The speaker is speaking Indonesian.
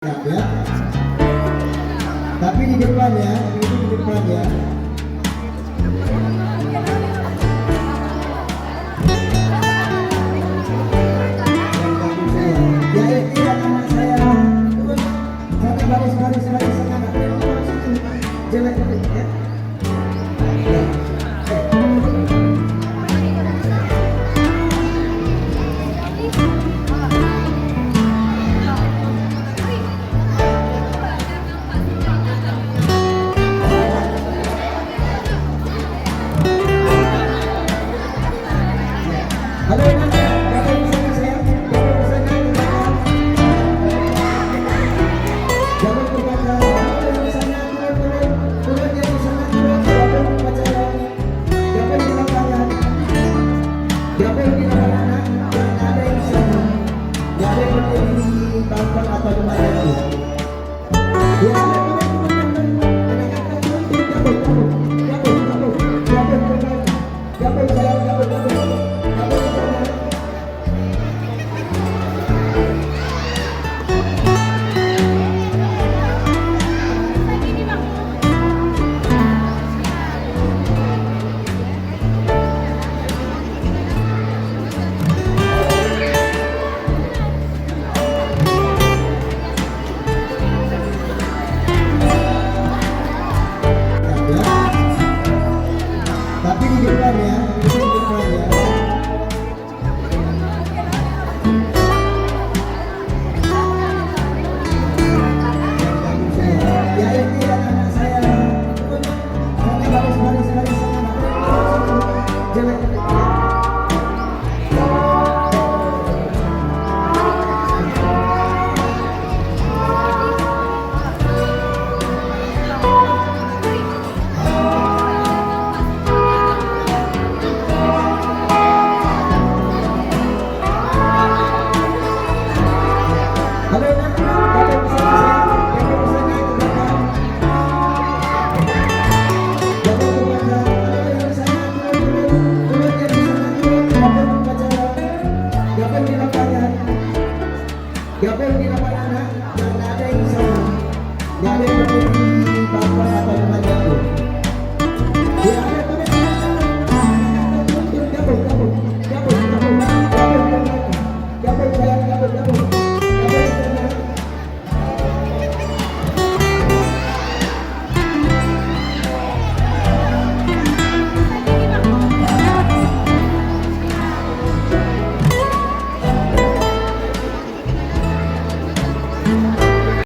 Ya, tapi di depan ya, ini di depan ya. Ya ini anak saya, satu baris semangat, jelek ya. Halo, Bapak Ibu sayang, jangan kepada orang sana turun dari sana jangan kepada jangan di lapangan, jangan di lapangan yang ada di sana, jangan berdiri di papan atau di mana itu. Ya, tapi di depan ya, di depan ya. Ya ini anak saya, baris jelek. Jangan di lapangan anak, jangan ada yang sana.